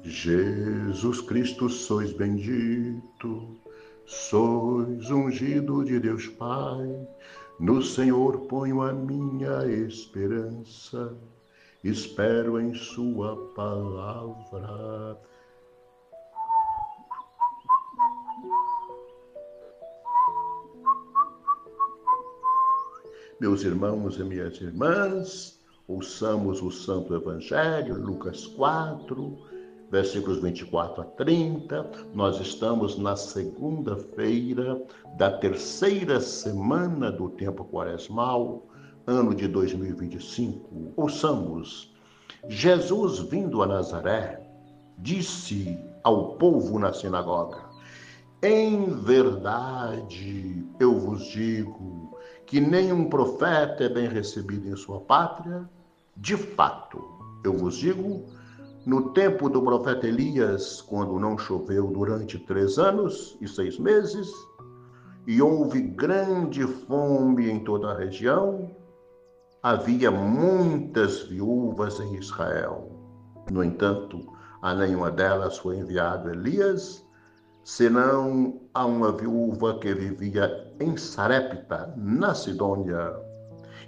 Jesus Cristo, sois bendito, sois ungido de Deus Pai. No Senhor ponho a minha esperança, espero em sua palavra. Meus irmãos e minhas irmãs, ouçamos o Santo Evangelho, Lucas 4, versículos 24 a 30. Nós estamos na segunda-feira da terceira semana do tempo quaresmal, ano de 2025. Ouçamos. Jesus, vindo a Nazaré, disse ao povo na sinagoga: em verdade, eu vos digo que nenhum profeta é bem recebido em sua pátria. De fato, eu vos digo, no tempo do profeta Elias, quando não choveu durante 3 anos e 6 meses, e houve grande fome em toda a região, havia muitas viúvas em Israel. No entanto, a nenhuma delas foi enviado Elias, senão a uma viúva que vivia em Sarepta, na Sidônia.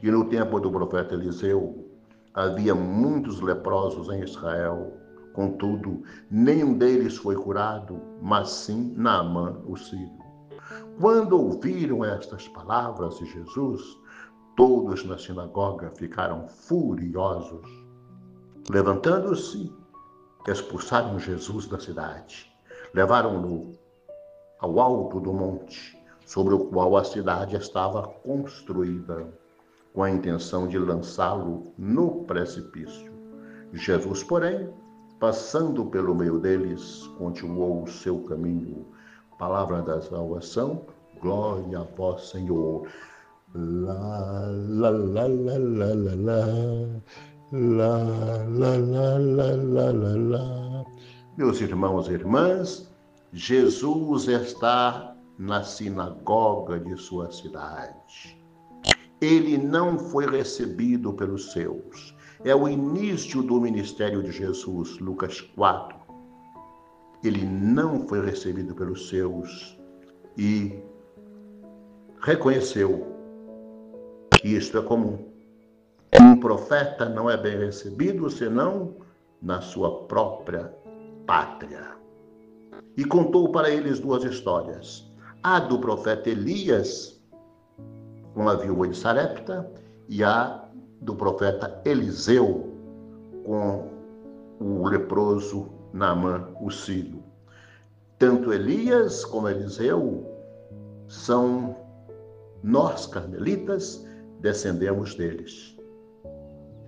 E no tempo do profeta Eliseu, havia muitos leprosos em Israel. Contudo, nenhum deles foi curado, mas sim Naamã, o sírio. Quando ouviram estas palavras de Jesus, todos na sinagoga ficaram furiosos. Levantando-se, expulsaram Jesus da cidade. Levaram-no ao alto do monte, sobre o qual a cidade estava construída, com a intenção de lançá-lo no precipício. Jesus, porém, passando pelo meio deles, continuou o seu caminho. Palavra da salvação, glória a vós, Senhor. Lá, lá, lá, lá, lá, lá, lá. Lá, lá, lá, lá, lá, lá, lá. Meus irmãos e irmãs, Jesus está na sinagoga de sua cidade. Ele não foi recebido pelos seus. É o início do ministério de Jesus, Lucas 4. Ele não foi recebido pelos seus e reconheceu que isto é comum. Um profeta não é bem recebido senão na sua própria pátria. E contou para eles 2 histórias. A do profeta Elias, com a viúva de Sarepta, e a do profeta Eliseu, com o leproso Naamã, o sírio. Tanto Elias como Eliseu são nós, carmelitas, descendemos deles.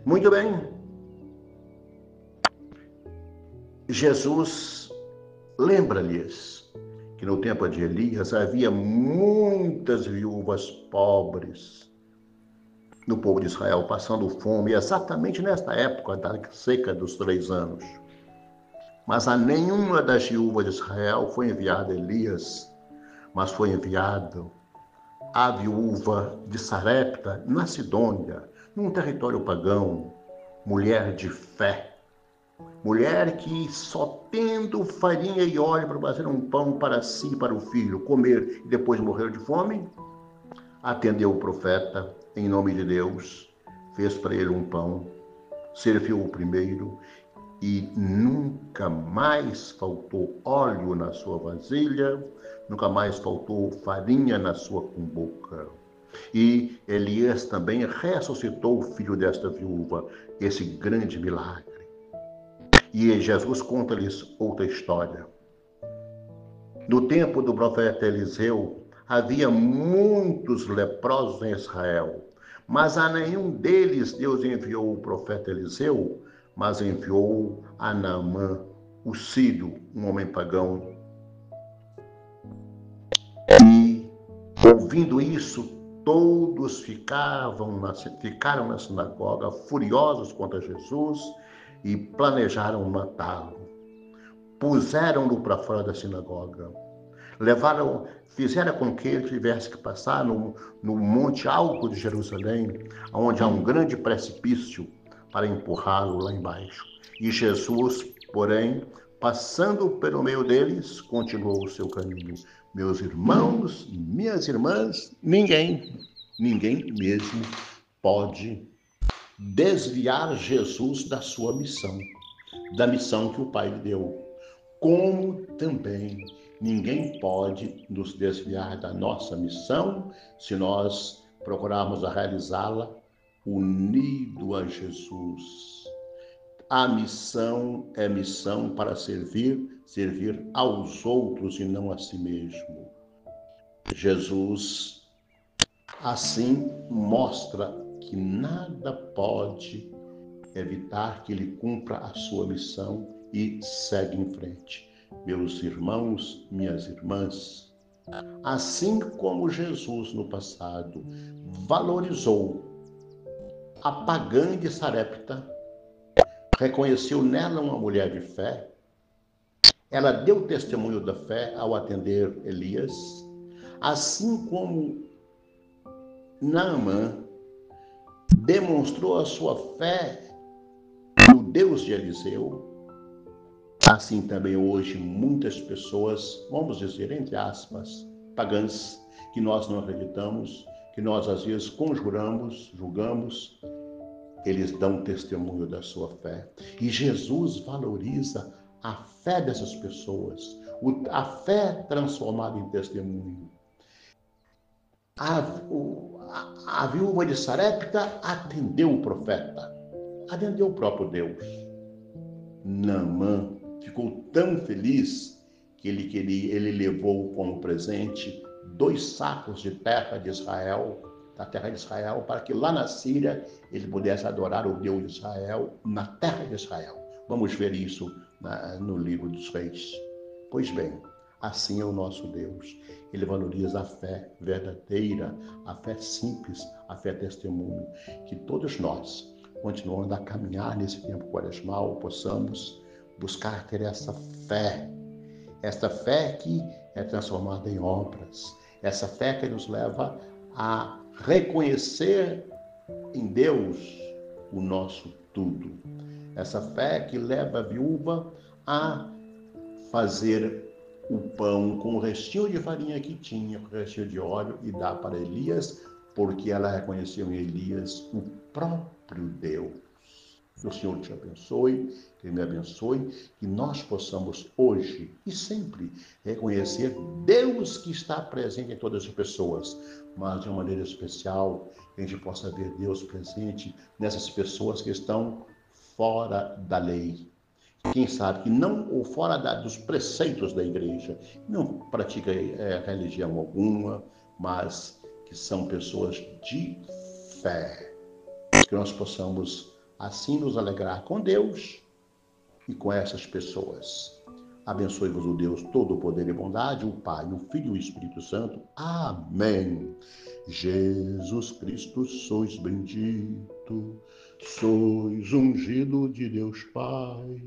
Muito bem. Jesus lembra-lhes que no tempo de Elias havia muitas viúvas pobres no povo de Israel, passando fome, exatamente nesta época da seca dos 3 anos. Mas a nenhuma das viúvas de Israel foi enviado Elias, mas foi enviado a viúva de Sarepta, na Sidônia, num território pagão, mulher de fé. Mulher que só tendo farinha e óleo para fazer um pão para si e para o filho, comer e depois morrer de fome, atendeu o profeta em nome de Deus, fez para ele um pão, serviu o primeiro e nunca mais faltou óleo na sua vasilha, nunca mais faltou farinha na sua cumbuca. E Elias também ressuscitou o filho desta viúva, esse grande milagre. E Jesus conta-lhes outra história. No tempo do profeta Eliseu, havia muitos leprosos em Israel, mas a nenhum deles Deus enviou o profeta Eliseu, mas enviou a Naamã, o sírio, um homem pagão. E, ouvindo isso, todos ficaram na sinagoga furiosos contra Jesus e planejaram matá-lo. Puseram-no para fora da sinagoga. Fizeram com que ele tivesse que passar no monte alto de Jerusalém, onde há um grande precipício, para empurrá-lo lá embaixo. E Jesus, porém, passando pelo meio deles, continuou o seu caminho. Meus irmãos, minhas irmãs, ninguém mesmo pode desviar Jesus da sua missão, da missão que o Pai lhe deu. Como também ninguém pode nos desviar da nossa missão se nós procurarmos realizá-la unido a Jesus. A missão é missão para servir aos outros e não a si mesmo. Jesus, assim, mostra que nada pode evitar que ele cumpra a sua missão e segue em frente. Meus irmãos, minhas irmãs, assim como Jesus no passado valorizou a pagã de Sarepta, reconheceu nela uma mulher de fé, ela deu testemunho da fé ao atender Elias, assim como Naamã demonstrou a sua fé no Deus de Eliseu, assim também hoje muitas pessoas, vamos dizer, entre aspas, pagãs, que nós não acreditamos, que nós às vezes conjuramos, julgamos, eles dão testemunho da sua fé. E Jesus valoriza a fé dessas pessoas, a fé transformada em testemunho. A viúva de Sarepta atendeu o profeta, atendeu o próprio Deus. Naamã ficou tão feliz que ele levou como presente 2 sacos de terra de Israel, da terra de Israel, para que lá na Síria ele pudesse adorar o Deus de Israel na terra de Israel. Vamos ver isso no livro dos Reis. Pois bem, assim é o nosso Deus. Ele valoriza a fé verdadeira, a fé simples, a fé testemunho. Que todos nós, continuando a caminhar nesse tempo quaresmal, possamos buscar ter essa fé que é transformada em obras, essa fé que nos leva a reconhecer em Deus o nosso tudo, essa fé que leva a viúva a fazer o pão com o restinho de farinha que tinha, com o restinho de óleo, e dar para Elias, porque ela reconheceu em Elias o próprio Deus. Que o Senhor te abençoe, que Ele me abençoe, que nós possamos hoje e sempre reconhecer Deus que está presente em todas as pessoas, mas de uma maneira especial, que a gente possa ver Deus presente nessas pessoas que estão fora da lei. Quem sabe que não, ou fora dos preceitos da igreja, não pratica religião alguma, mas que são pessoas de fé. Que nós possamos assim nos alegrar com Deus e com essas pessoas. Abençoe-vos o Deus Todo-Poder e Bondade, o Pai, o Filho e o Espírito Santo. Amém. Jesus Cristo, sois bendito, sois ungido de Deus Pai.